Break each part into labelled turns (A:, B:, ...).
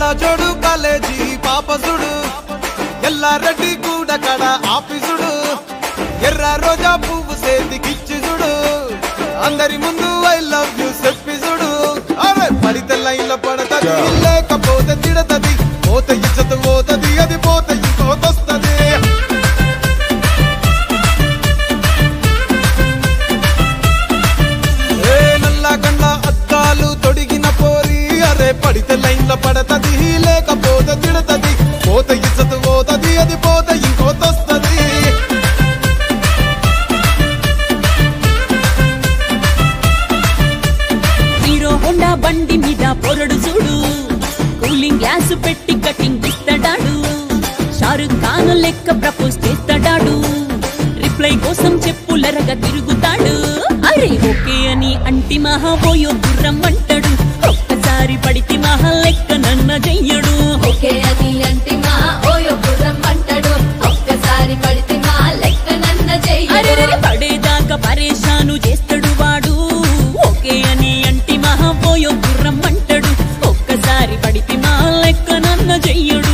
A: కళ్ళ జోడు కాలేజీ పాపసుడు ఎల్లారెడ్డి కూడా కడ ఆఫీసుడు ఎర్ర రోజా పువ్వు సేతికిచ్చి చూడు అందరి ముందు ఐ లవ్ యూ చెప్పి చూడు అరే పడితే లైన్ల పడతది లేకపోతే తిడతది పోత ఇచ్చత పోతది అది పోత ఇంకోతొస్తది నల్లగండ్ల అద్దాలు తొడిగిన పోరి అరే పడితే లైన్ల పడతది లేకపోతే తిడతది పోత ఇచ్చత పోతది అది పోత ఇంకోతొస్తది
B: హీరో హోండా బండి మీద పొరడు చూడు కూలింగ్ గ్లాస్ పెట్టి కటింగ్ ఇస్తాడాడు షారుఖ్ ఖాన్ లెక్క ప్రపోజ్ చేస్తాడాడు రిప్లై కోసం చెప్పులరగా తిరుగుతాడు అరే ఓకే అని అంటి మహాబోయో గుర్రం అంటాడు ఒక్కసారి పడితే మహా లెక్క నన్న చెయ్యడు
C: ఓకే అని అంటి మహాబోయో గుర్రం అంటాడు ఒక్కసారి పడితే మహా లెక్క నన్న చెయ్యడు
B: పడేదాకా పరేషాను చేస్తాడు వాడు ఓకే అని అంటి మహాబోయో గుర్రం అంటాడు ఒక్కసారి పడితే మహా లెక్క నన్న చెయ్యడు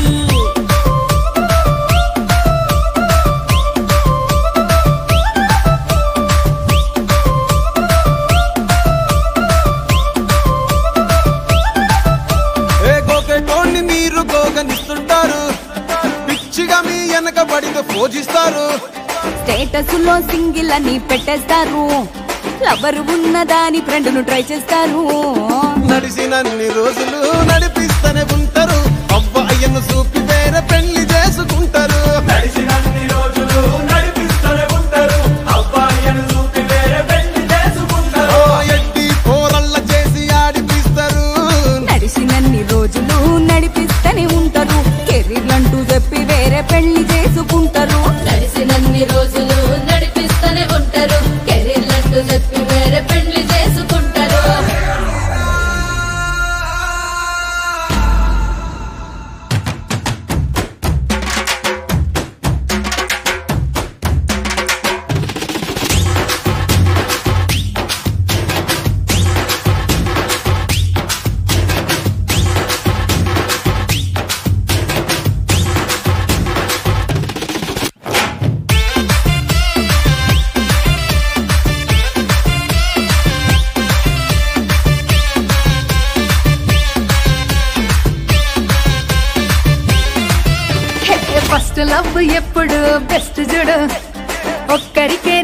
A: మీరు గోగనిస్తుంటారు పిచ్చిగా మీ వెనకబడితో పూజిస్తారు
B: స్టేటస్ లో సింగిల్ అని పెట్టేస్తారు లవర్ ఉన్నదాని ఫ్రెండ్ ట్రై చేస్తారు
A: నడిసినన్ని రోజులు నడిపిస్తూనే ఉంటారు అవ్వయ్యను చూపి వేరే పెళ్లి చేసుకుంటారు
D: నడిసినన్ని రోజులు నడిపిస్తూనే ఉంటారు అవ్వయ్యను చూపి వేరే పెళ్లి చేసుకుంటారు
A: ఎట్టి పోరల్ల చేసి ఆడిపిస్తారు
B: నడిసినన్ని రోజులు నడిపిస్తూనే ఉంటారు కెరీర్ అంటూ చెప్పి వేరే పెళ్లి చేసుకుంటారు
C: నడిసినన్ని రోజులు నడిపిస్తూనే ఉంటారు కెరీర్లంటూ చెప్పి వేరే పెళ్లి చేసుకుంటారు
B: ఫస్ట్ లవ్ ఎప్పుడు బెస్ట్ చూడు ఒక్కరికే